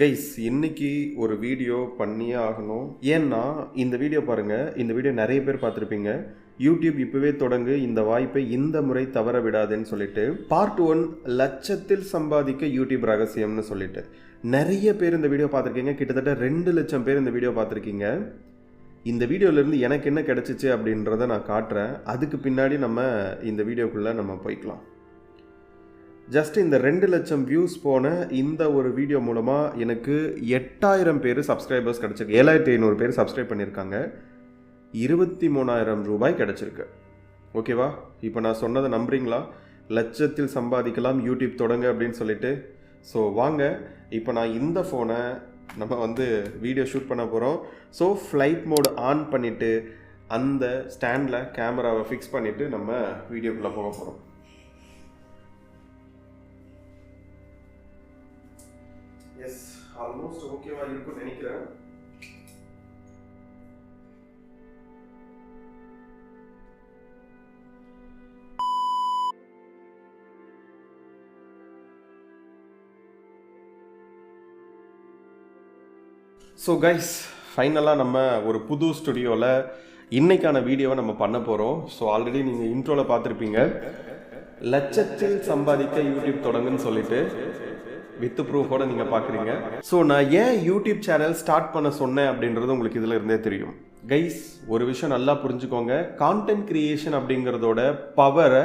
Guys இன்னைக்கு ஒரு video பண்ணியே ஆகணும். ஏன்னா இந்த வீடியோ பாருங்கள், இந்த வீடியோ நிறைய பேர் பார்த்துருப்பீங்க. யூடியூப் இப்போவே தொடங்கு, இந்த வாய்ப்பை இந்த முறை தவற விடாதுன்னு சொல்லிட்டு பார்ட் 1 லட்சத்தில் சம்பாதிக்க யூடியூப் ரகசியம்னு சொல்லிட்டு நிறைய பேர் இந்த வீடியோ பார்த்துருக்கீங்க. கிட்டத்தட்ட 2 லட்சம் பேர் இந்த வீடியோ பார்த்துருக்கீங்க. இந்த வீடியோலேருந்து எனக்கு என்ன கிடச்சிச்சு அப்படின்றத நான் காட்டுறேன். அதுக்கு பின்னாடி நம்ம இந்த வீடியோக்குள்ளே நம்ம போய்க்கலாம். ஜஸ்ட் இந்த 2 லட்சம் வியூஸ் போன இந்த ஒரு வீடியோ மூலமாக எனக்கு 8000 பேர் சப்ஸ்கிரைபர்ஸ் கிடச்சிருக்கு. 7500 பேர் சப்ஸ்கிரைப் பண்ணியிருக்காங்க. 23,000 ரூபாய் கிடச்சிருக்கு. ஓகேவா? இப்போ நான் சொன்னதை நம்புறீங்களா? லட்சத்தில் சம்பாதிக்கலாம் யூடியூப் தொடங்க அப்படின்னு சொல்லிட்டு. ஸோ வாங்க, இப்போ நான் இந்த ஃபோனை நம்ம வீடியோ ஷூட் பண்ண போகிறோம். ஸோ ஃப்ளைட் மோடு ஆன் பண்ணிவிட்டு அந்த ஸ்டாண்டில் கேமராவை ஃபிக்ஸ் பண்ணிவிட்டு நம்ம வீடியோக்குள்ளே போக போகிறோம். எஸ், ஆல்மோஸ்ட் ஓகேவா இருக்கும்னு நினைக்கிறேன். ஸோ கைஸ், ஃபைனலாக நம்ம ஒரு புது ஸ்டுடியோவில் இன்னைக்கான வீடியோவை நம்ம பண்ண போகிறோம். ஸோ ஆல்ரெடி நீங்கள் இன்ட்ரோவில் பார்த்துருப்பீங்க, லட்சத்தில் சம்பாதிக்க யூடியூப் தொடங்குன்னு சொல்லிட்டு வித் ப்ரூஃபோட நீங்கள் பார்க்குறீங்க. ஸோ நான் ஏன் யூடியூப் சேனல் ஸ்டார்ட் பண்ண சொன்னேன் அப்படின்றது உங்களுக்கு இதில் இருந்தே தெரியும். கைஸ், ஒரு விஷயம் நல்லா புரிஞ்சுக்கோங்க. கான்டென்ட் கிரியேஷன் அப்படிங்கிறதோட பவரை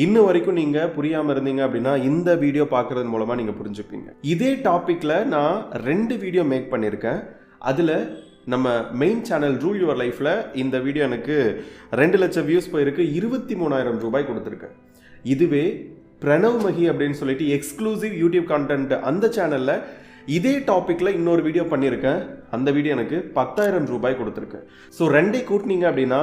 இன்னும் வரைக்கும் நீங்கள் புரியாமல் இருந்தீங்க அப்படின்னா இந்த வீடியோ பார்க்குறது மூலமாக நீங்கள் புரிஞ்சுப்பீங்க. இதே டாப்பிக்கில் நான் 2 வீடியோ மேக் பண்ணியிருக்கேன். அதில் நம்ம மெயின் சேனல் ரூல் யுவர் லைஃப்பில் இந்த வீடியோ எனக்கு 2 லட்சம் வியூஸ் போயிருக்கு, 23,000 ரூபாய் கொடுத்துருக்கேன். இதுவே பிரணவ் மஹி அப்படின்னு சொல்லிட்டு எக்ஸ்க்ளூசிவ் யூடியூப் கான்டென்ட் அந்த சேனலில் இதே டாப்பிக்கில் இன்னொரு வீடியோ பண்ணியிருக்கேன். அந்த வீடியோ எனக்கு 10,000 ரூபாய் கொடுத்துருக்கேன். ஸோ 2 கூட்டினீங்க அப்படின்னா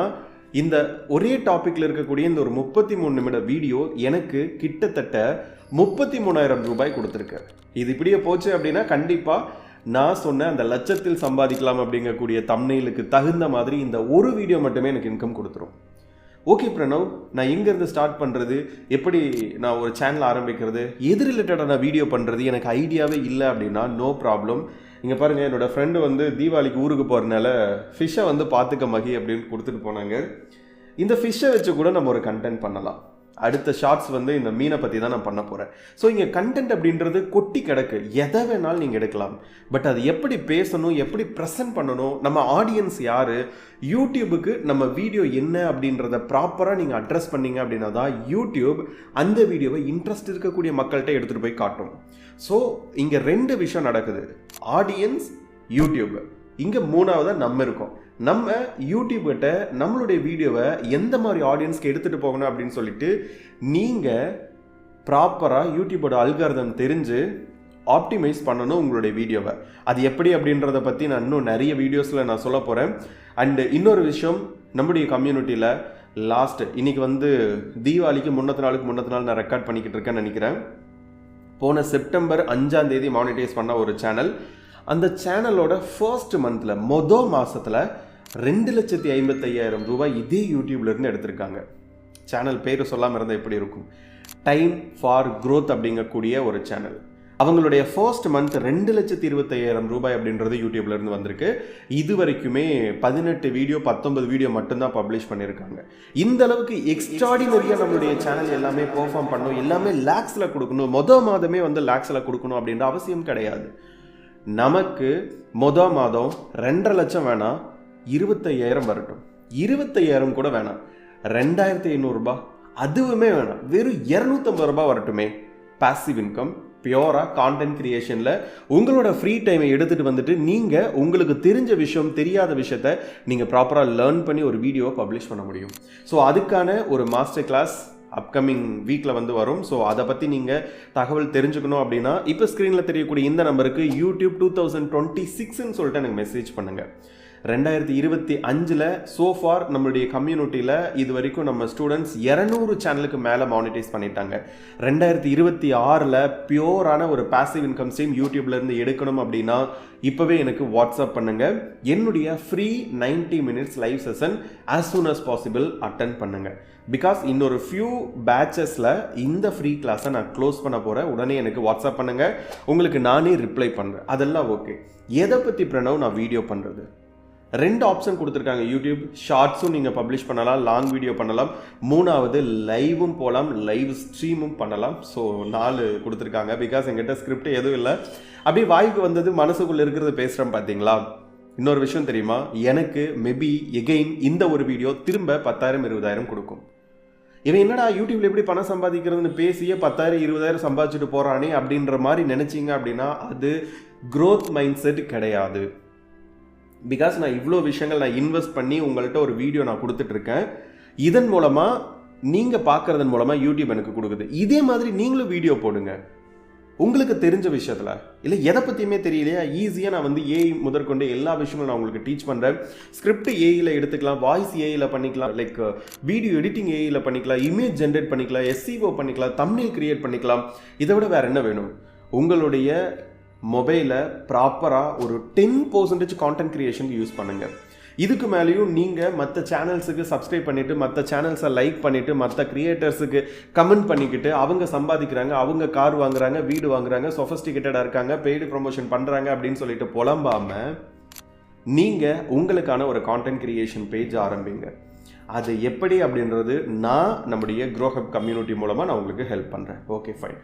இந்த ஒரே டாப்பிக்கில் இருக்கக்கூடிய இந்த ஒரு 33 நிமிட வீடியோ எனக்கு கிட்டத்தட்ட 33,000 ரூபாய் கொடுத்துருக்கு. இது இப்படியே போச்சு அப்படின்னா கண்டிப்பாக நான் சொன்ன அந்த லட்சத்தில் சம்பாதிக்கலாம் அப்படிங்கக்கூடிய தம்ப்நெயிலுக்கு தகுந்த மாதிரி இந்த ஒரு வீடியோ மட்டுமே எனக்கு இன்கம் கொடுத்துரும். ஓகே பிரணவ், நான் எங்கேருந்து ஸ்டார்ட் பண்ணுறது, எப்படி நான் ஒரு சேனல் ஆரம்பிக்கிறது, எது ரிலேட்டடாக நான் வீடியோ பண்ணுறது, எனக்கு ஐடியாவே இல்லை அப்படின்னா நோ ப்ராப்ளம். இங்கே பாருங்கள், என்னோடய ஃப்ரெண்டு தீபாவளிக்கு ஊருக்கு போகிறனால ஃபிஷ்ஷை பார்த்துக்க மகி அப்படின்னு கொடுத்துட்டு போனாங்க. இந்த ஃபிஷ்ஷை வச்சு கூட நம்ம ஒரு கண்டென்ட் பண்ணலாம். அடுத்த ஷார்ட்ஸ் இந்த மீனை பற்றி தான் நான் பண்ண போகிறேன். ஸோ இங்கே கண்டென்ட் அப்படின்றது கொட்டி கிடக்கு, எதை வேணாலும் நீங்கள் எடுக்கலாம். பட் அது எப்படி பேசணும், எப்படி ப்ரெசென்ட் பண்ணணும், நம்ம ஆடியன்ஸ் யார், யூடியூபுக்கு நம்ம வீடியோ என்ன அப்படின்றத ப்ராப்பராக நீங்கள் அட்ரஸ் பண்ணீங்க அப்படின்னா தான் யூடியூப் அந்த வீடியோவை இன்ட்ரெஸ்ட் இருக்கக்கூடிய மக்கள்கிட்ட எடுத்துகிட்டு போய் காட்டும். ஸோ இங்கே 2 விஷயம் நடக்குது, ஆடியன்ஸ், யூடியூப். இங்கே 3ஆவதாக நம்ம இருக்கோம். நம்ம யூடியூப் கிட்ட நம்மளுடைய வீடியோவை எந்த மாதிரி ஆடியன்ஸ்க்கு எடுத்துகிட்டு போகணும் அப்படின்னு சொல்லிட்டு நீங்கள் ப்ராப்பராக யூடியூபோட அல்காரிதம் தெரிஞ்சு ஆப்டிமைஸ் பண்ணணும் உங்களுடைய வீடியோவை. அது எப்படி அப்படின்றத பற்றி நான் இன்னும் நிறைய வீடியோஸில் நான் சொல்ல போகிறேன். அண்டு இன்னொரு விஷயம், நம்முடைய கம்யூனிட்டியில் இன்னைக்கு தீபாவளிக்கு முன்னத்து நாள் நான் ரெக்கார்ட் பண்ணிக்கிட்டு இருக்கேன்னு நினைக்கிறேன். போன செப்டம்பர் 5ஆம் தேதி மானிட்டைஸ் பண்ண ஒரு சேனல். அந்த சேனலோட ஃபர்ஸ்ட் மந்தில் மாதத்தில் 2,55,000 ரூபாய் இதே யூடியூப்லேருந்து எடுத்திருக்காங்க. சேனல் பேர் சொல்லாமல் இருந்தால் எப்படி இருக்கும்? டைம் ஃபார் க்ரோத் அப்படிங்கக்கூடிய ஒரு சேனல். அவங்களுடைய ஃபர்ஸ்ட் மந்த் 2,25,000 ரூபாய் அப்படின்றது யூடியூப்லேருந்து வந்திருக்கு. இது வரைக்குமே 18 வீடியோ 19 வீடியோ மட்டும்தான் பப்ளிஷ் பண்ணியிருக்காங்க. இந்த அளவுக்கு எக்ஸ்ட்ராடினரியாக நம்மளுடைய சேனல் எல்லாமே பெர்ஃபார்ம் பண்ணணும், எல்லாமே லேக்ஸில் கொடுக்கணும், மாதமே லேக்ஸில் கொடுக்கணும் அப்படின்ற அவசியம் கிடையாது. நமக்கு மாதம் 2.5 லட்சம் வேணாம், 25,000 வரட்டும். 25,000 கூட வேணாம், 2,500 ரூபாய் அதுவுமே வேணாம், வெறும் 250 ரூபாய் வரட்டுமே. பாசிவ் இன்கம், பியூரா கான்டென்ட் கிரியேஷனில் உங்களோட ஃப்ரீ டைமை எடுத்துகிட்டு நீங்கள் உங்களுக்கு தெரிஞ்ச விஷயம், தெரியாத விஷயத்த நீங்கள் ப்ராப்பராக லேர்ன் பண்ணி ஒரு வீடியோவை பப்ளிஷ் பண்ண முடியும். ஸோ அதுக்கான ஒரு மாஸ்டர் கிளாஸ் அப்கமிங் வீக்கில் வரும். ஸோ அதை பற்றி நீங்கள் தகவல் தெரிஞ்சுக்கணும் அப்படின்னா இப்போ ஸ்க்ரீனில் தெரியக்கூடிய இந்த நம்பருக்கு யூடியூப் 2026ன்னு சொல்லிட்டு எனக்கு மெசேஜ் பண்ணுங்கள். 2025 சோஃபார் நம்மளுடைய கம்யூனிட்டியில் இது வரைக்கும் நம்ம ஸ்டூடெண்ட்ஸ் 200 சேனலுக்கு மேலே மானிட்டைஸ் பண்ணிட்டாங்க. 2026 பியூரான ஒரு பாசிவ் இன்கம் ஸ்ட்ரீம் யூடியூப்லேருந்து எடுக்கணும் அப்படின்னா இப்போவே எனக்கு வாட்ஸ்அப் பண்ணுங்க. என்னுடைய free 90 minutes live session as soon as possible attend பண்ணுங்க. பிகாஸ் இன்னொரு ஃபியூ பேட்சஸில் இந்த ஃப்ரீ கிளாஸை நான் க்ளோஸ் பண்ண போகிறேன். உடனே எனக்கு வாட்ஸ்அப் பண்ணுங்க, உங்களுக்கு நானே ரிப்ளை பண்ணுறேன். அதெல்லாம் ஓகே. எதை பற்றி பிரணவ் நான் வீடியோ பண்ணுறது? 2 ஆப்ஷன் கொடுத்துருக்காங்க. யூடியூப் ஷார்ட்ஸும் நீங்கள் பப்ளிஷ் பண்ணலாம், லாங் வீடியோ பண்ணலாம், 3வது லைவும் போகலாம், லைவ் ஸ்ட்ரீமும் பண்ணலாம். ஸோ 4 கொடுத்துருக்காங்க. பிகாஸ் எங்கிட்ட ஸ்கிரிப்ட் எதுவும் இல்லை, அப்படியே வாய்க்கு வந்தது மனசுக்குள்ளே இருக்கிறத பேசுகிறேன். பார்த்தீங்களா? இன்னொரு விஷயம் தெரியுமா, எனக்கு மேபி எகெயின் இந்த ஒரு வீடியோ திரும்ப 10,000-20,000 கொடுக்கும். இவன் என்னடா யூடியூப்ல எப்படி பணம் சம்பாதிக்கிறதுன்னு பேசியே 10,000-20,000 சம்பாதிச்சுட்டு போறானே அப்படின்ற மாதிரி நினைச்சிங்க அப்படின்னா அது growth மைண்ட் செட் கிடையாது. பிகாஸ் நான் இவ்வளோ விஷயங்கள் நான் இன்வெஸ்ட் பண்ணி உங்கள்கிட்ட ஒரு வீடியோ நான் கொடுத்துட்டு இருக்கேன். இதன் மூலமா நீங்க பார்க்கறதன் மூலமா யூடியூப் எனக்கு கொடுக்குது. இதே மாதிரி நீங்களும் வீடியோ போடுங்க உங்களுக்கு தெரிஞ்ச விஷயத்துல. இல்லை எதை பற்றியுமே தெரியலையா, ஈஸியாக நான் வந்து ஏஐ முதற்கொண்டு எல்லா விஷயங்களும் நான் உங்களுக்கு டீச் பண்ணுறேன். ஸ்கிரிப்ட் ஏஐயில் எடுத்துக்கலாம், வாய்ஸ் ஏஐயில் பண்ணிக்கலாம், லைக் வீடியோ எடிட்டிங் ஏஐயில் பண்ணிக்கலாம், இமேஜ் ஜென்ரேட் பண்ணிக்கலாம், எஸ்இஓ பண்ணிக்கலாம், தம்ப்நெயில் கிரியேட் பண்ணிக்கலாம். இதை விட வேறு என்ன வேணும்? உங்களுடைய மொபைலை ப்ராப்பராக ஒரு 10% கான்டென்ட் கிரியேஷனுக்கு யூஸ் பண்ணுங்கள். இதுக்கு மேலேயும் நீங்கள் மற்ற சேனல்ஸுக்கு சப்ஸ்கிரைப் பண்ணிவிட்டு, மற்ற சேனல்ஸை லைக் பண்ணிவிட்டு, மற்ற கிரியேட்டர்ஸுக்கு கமெண்ட் பண்ணிக்கிட்டு, அவங்க சம்பாதிக்கிறாங்க, அவங்க கார் வாங்குறாங்க, வீடு வாங்குறாங்க, சொஃபஸ்டிகேட்டடாக இருக்காங்க, பெய்டு ப்ரொமோஷன் பண்ணுறாங்க அப்படின்னு சொல்லிட்டு புலம்பாமல் நீங்கள் உங்களுக்கான ஒரு கான்டென்ட் கிரியேஷன் பேஜ் ஆரம்பிங்க. அது எப்படி அப்படின்றது நான் நம்முடைய க்ரோஹப் கம்யூனிட்டி மூலமாக நான் உங்களுக்கு ஹெல்ப் பண்ணுறேன். Okay fine.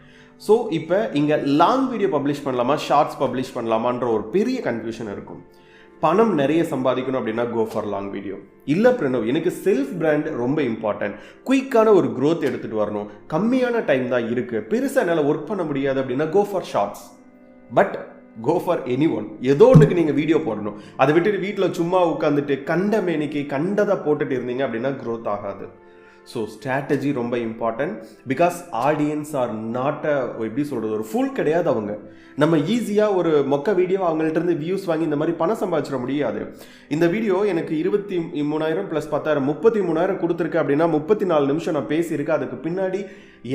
ஸோ இப்போ இங்கே லாங் வீடியோ பப்ளிஷ் பண்ணலாமா, ஷார்ட்ஸ் பப்ளிஷ் பண்ணலாமான்ற ஒரு பெரிய கன்ஃபியூஷன் இருக்கும். பணம் நிறைய சம்பாதிக்கணும் அப்படின்னா கோ ஃபார் லாங் வீடியோ. இல்லை பிரணவ், எனக்கு செல்ஃப் பிராண்ட் ரொம்ப இம்பார்ட்டன்ட், குயிக்கான ஒரு க்ரோத் எடுத்துகிட்டு வரணும், கம்மியான டைம் தான் இருக்குது, பெருசாக என்னால் ஒர்க் பண்ண முடியாது அப்படின்னா go for shorts. But go for any one. ஏதோ ஒன்றுக்கு நீங்கள் வீடியோ போடணும். அதை விட்டுட்டு வீட்டில் சும்மா உட்காந்துட்டு கண்ட மேனிக்கு கண்டதை போட்டுட்டு இருந்தீங்க அப்படின்னா க்ரோத் ஆகாது. ஸோ ஸ்ட்ராட்டஜி ரொம்ப important. Because audience are not எப்படி சொல்கிறது, ஒரு ஃபுல் கிடையாது. அவங்க நம்ம ஈஸியாக ஒரு மொக்க வீடியோ அவங்கள்ட்ட இருந்து வியூஸ் வாங்கி இந்த மாதிரி பணம் சம்பாதிச்சிட முடியாது. இந்த வீடியோ எனக்கு 23,000 + 10,000 33,000 கொடுத்துருக்கு அப்படின்னா 34 நிமிஷம் நான் பேசியிருக்கேன். அதுக்கு பின்னாடி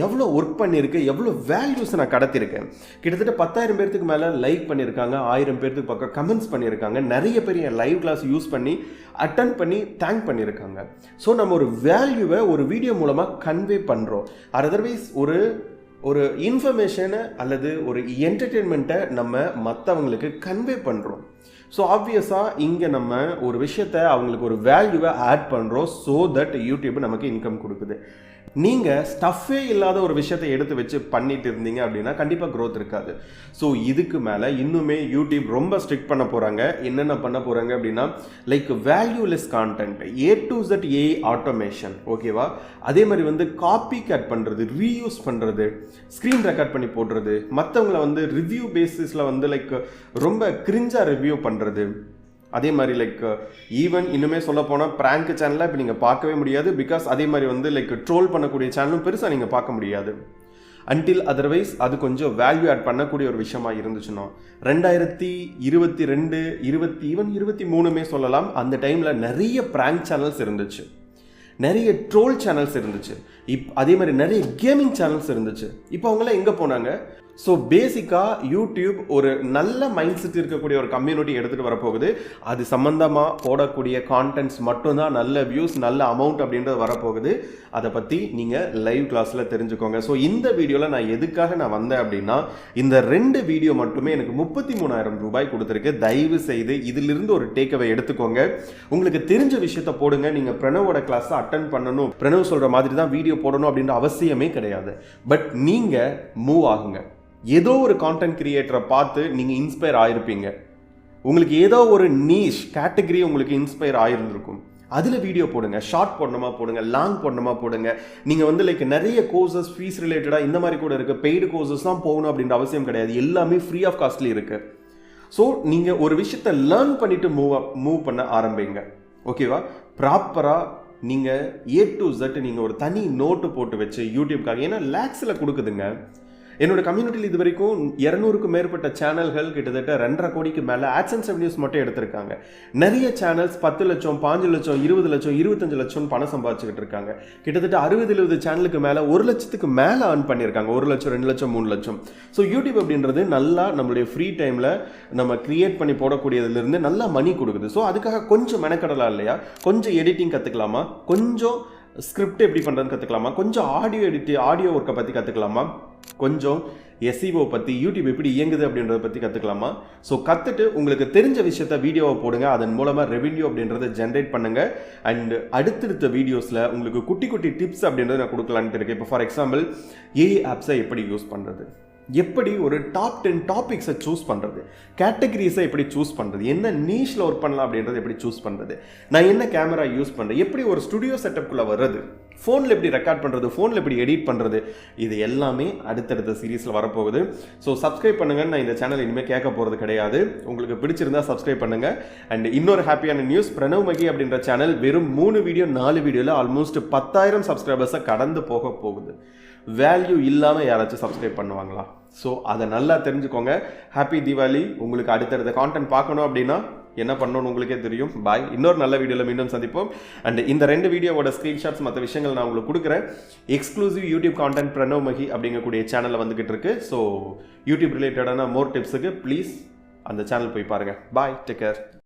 எவ்வளோ ஒர்க் பண்ணியிருக்கேன், எவ்வளோ வேல்யூஸ் நான் கடத்திருக்கேன். கிட்டத்தட்ட 10,000 பேருக்கு மேலே லைக் பண்ணியிருக்காங்க, 1000 பேருக்கு பக்கம் கமெண்ட்ஸ் பண்ணியிருக்காங்க, நிறைய பேர் என் லைவ் கிளாஸ் யூஸ் பண்ணி அட்டன் பண்ணி தேங்க் பண்ணியிருக்காங்க. ஸோ நம்ம ஒரு வேல்யூவை ஒரு வீடியோ மூலமாக கன்வே பண்ணுறோம். அதர்வைஸ் ஒரு இன்ஃபர்மேஷனை அல்லது ஒரு என்டர்டெயின்மெண்ட்டை நம்ம மற்றவங்களுக்கு கன்வே பண்ணுறோம். ஸோ ஆப்வியஸாக இங்கே நம்ம ஒரு விஷயத்தை அவங்களுக்கு ஒரு வேல்யூவை ஆட் பண்ணுறோம். ஸோ தட் யூடியூப் நமக்கு இன்கம் கொடுக்குது. நீங்கள் ஸ்டஃபே இல்லாத ஒரு விஷயத்தை எடுத்து வச்சு பண்ணிட்டு இருந்தீங்க அப்படின்னா கண்டிப்பாக க்ரோத் இருக்காது. ஸோ இதுக்கு மேலே இன்னுமே யூடியூப் ரொம்ப ஸ்ட்ரிக்ட் பண்ண போகிறாங்க. என்னென்ன பண்ண போகிறாங்க அப்படின்னா like valueless content, A to Z AI automation, ஓகேவா? அதே மாதிரி வந்து காப்பி கேட் பண்ணுறது, ரீயூஸ் பண்ணுறது, ஸ்க்ரீன் ரெக்கார்ட் பண்ணி போடுறது, மற்றவங்கள வந்து ரிவ்யூ பேசிஸில் வந்து லைக் ரொம்ப கிரிஞ்சாக ரிவ்யூ பண்ணுறது. அதே மாதிரி லைக் ஈவன் இன்னுமே சொல்ல போனால் ப்ராங்க் சேனலாக இப்போ நீங்கள் பார்க்கவே முடியாது. பிகாஸ் அதே மாதிரி வந்து லைக் ட்ரோல் பண்ணக்கூடிய சேனலும் பெருசாக நீங்கள் பார்க்க முடியாது. அன்டில் அதர்வைஸ் அது கொஞ்சம் வேல்யூ ஆட் பண்ணக்கூடிய ஒரு விஷயமா இருந்துச்சுன்னா 2022 23 சொல்லலாம். அந்த டைமில் நிறைய ப்ராங்க் சேனல்ஸ் இருந்துச்சு, நிறைய ட்ரோல் சேனல்ஸ் இருந்துச்சு, அதே மாதிரி நிறைய கேமிங் சேனல்ஸ் இருந்துச்சு. இப்போ அவங்களாம் எங்கே போனாங்க? ஸோ பேசிக்காக யூடியூப் ஒரு நல்ல மைண்ட் செட் இருக்கக்கூடிய ஒரு கம்யூனிட்டி எடுத்துகிட்டு வரப்போகுது. அது சம்மந்தமாக போடக்கூடிய கான்டென்ட்ஸ் மட்டும்தான் நல்ல வியூஸ், நல்ல அமௌண்ட் அப்படின்றது வரப்போகுது. அதை பற்றி நீங்கள் லைவ் கிளாஸில் தெரிஞ்சுக்கோங்க. ஸோ இந்த வீடியோவில் நான் எதுக்காக நான் வந்தேன் அப்படின்னா, இந்த 2 வீடியோ மட்டுமே எனக்கு 33,000 ரூபாய் கொடுத்துருக்கு. தயவு செய்து இதிலிருந்து ஒரு டேக்அவே எடுத்துக்கோங்க. உங்களுக்கு தெரிஞ்ச விஷயத்த போடுங்க. நீங்கள் பிரணவோட கிளாஸை அட்டன் பண்ணணும், பிரணவ் சொல்கிற மாதிரி தான் வீடியோ போடணும் அப்படின்ற அவசியமே கிடையாது. பட் நீங்கள் மூவ் ஆகுங்க. ஏதோ ஒரு கான்டென்ட் கிரியேட்டரை பார்த்து நீங்கள் இன்ஸ்பயர் ஆகிருப்பீங்க. உங்களுக்கு ஏதோ ஒரு நீஷ் கேட்டகரி உங்களுக்கு இன்ஸ்பயர் ஆகிருந்திருக்கும். அதில் வீடியோ போடுங்க. ஷார்ட் போடணுமா போடுங்க, லாங் போடணுமா போடுங்க. நீங்கள் வந்து லைக் நிறைய கோர்சஸ் ஃபீஸ் ரிலேட்டடாக இந்த மாதிரி கூட இருக்குது. பெய்டு கோர்சஸ் தான் போகணும் அப்படின்ற அவசியம் கிடையாது. எல்லாமே ஃப்ரீ ஆஃப் காஸ்ட்லி இருக்குது. ஸோ நீங்கள் ஒரு விஷயத்தை லேர்ன் பண்ணிவிட்டு மூவ் பண்ண ஆரம்பிங்க. ஓகேவா? ப்ராப்பராக நீங்கள் A to Z நீங்கள் ஒரு தனி நோட்டு போட்டு வச்சு யூடியூப்காக, ஏன்னா லேக்ஸில் கொடுக்குதுங்க. என்னோட கம்யூனிட்டியில் இது வரைக்கும் 200க்கும் மேற்பட்ட சேனல்கள் கிட்டத்தட்ட 2.5 கோடிக்கு மேலே ஆட்சன்ஸ் ரெவன்யூஸ் மட்டும் எடுத்திருக்காங்க. நிறைய சேனல்ஸ் 10 லட்சம் 5 லட்சம் 20 லட்சம் 25 லட்சம் பணம் சம்பாதிச்சுக்கிட்டு இருக்காங்க. கிட்டத்தட்ட 60-70 சேனலுக்கு மேலே 1 லட்சத்துக்கு மேலே earn பண்ணியிருக்காங்க. 1 லட்சம் 2 லட்சம் 3 லட்சம். ஸோ யூடியூப் அப்படின்றது நல்லா நம்மளுடைய ஃப்ரீ டைமில் நம்ம கிரியேட் பண்ணி போடக்கூடியதுலேருந்து நல்லா மணி கொடுக்குது. ஸோ அதுக்காக கொஞ்சம் மெனக்கடலாம் இல்லையா? கொஞ்சம் எடிட்டிங் கற்றுக்கலாமா, கொஞ்சம் ஸ்கிரிப்ட் எப்படி பண்ணுறதுன்னு கற்றுக்கலாமா, கொஞ்சம் ஆடியோ ஒர்க்கை பற்றி கற்றுக்கலாமா, கொஞ்சம் எஸ்இஓ பற்றி யூடியூப் எப்படி இயங்குது அப்படின்றத பற்றி கற்றுக்கலாமா. ஸோ கற்றுட்டு உங்களுக்கு தெரிஞ்ச விஷயத்த வீடியோவை போடுங்க. அதன் மூலமாக ரெவென்யூ அப்படின்றத ஜென்ரேட் பண்ணுங்கள். அண்ட் அடுத்தடுத்த வீடியோஸில் உங்களுக்கு குட்டி குட்டி டிப்ஸ் அப்படின்றத நான் கொடுக்கலான்ட்டு இருக்கேன். இப்போ ஃபார் எக்ஸாம்பிள் ஏஐ ஆப்ஸை எப்படி யூஸ் பண்ணுறது, எப்படி ஒரு டாப் 10 டாபிக்ஸை சூஸ் பண்ணுறது, கேட்டகரிஸை எப்படி சூஸ் பண்ணுறது, என்ன நீஷில் ஒர்க் பண்ணலாம் அப்படின்றத எப்படி சூஸ் பண்ணுறது, நான் என்ன கேமரா யூஸ் பண்ணுறேன், எப்படி ஒரு ஸ்டுடியோ செட்டப்குள்ளே வர்றது, ஃபோனில் எப்படி ரெக்கார்ட் பண்ணுறது, ஃபோனில் எப்படி எடிட் பண்ணுறது, இது எல்லாமே அடுத்தடுத்த சீரீஸில் வரப்போகுது. ஸோ சப்ஸ்கிரைப் பண்ணுங்கன்னு நான் இந்த சேனல் இனிமேல் கேட்க போகிறது கிடையாது. உங்களுக்கு பிடிச்சிருந்தா சப்ஸ்கிரைப் பண்ணுங்கள். அண்ட் இன்னொரு ஹாப்பியான நியூஸ், பிரணவ் மகி அப்படின்ற சேனல் வெறும் 3 வீடியோ 4 வீடியோவில் ஆல்மோஸ்ட் 10,000 சப்ஸ்கிரைபர்ஸை கடந்து போகுது. வேல்யூ இல்லாமல் யாராச்சும் சப்ஸ்கிரைப் பண்ணுவாங்களா? ஸோ அதை நல்லா தெரிஞ்சுக்கோங்க. ஹாப்பி தீபாவளி. உங்களுக்கு அடுத்தடுத்த கான்டென்ட் பார்க்கணும் அப்படின்னா என்ன பண்ணணும்னு உங்களுக்கே தெரியும். பாய். இன்னொரு நல்ல வீடியோவில் மீண்டும் சந்திப்போம். அண்ட் இந்த 2 வீடியோவோட ஸ்க்ரீன்ஷாட்ஸ் மற்ற விஷயங்கள் நான் உங்களுக்கு கொடுக்குறேன். எக்ஸ்க்ளூசிவ் யூடியூப் கான்டென்ட் பிரணவ் மகி அப்படிங்கக்கூடிய சேனலில் வந்துகிட்டு இருக்கு. ஸோ யூடியூப் ரிலேட்டடான மோர் டிப்ஸுக்கு ப்ளீஸ் அந்த சேனல் போய் பாருங்கள். பாய். Take care.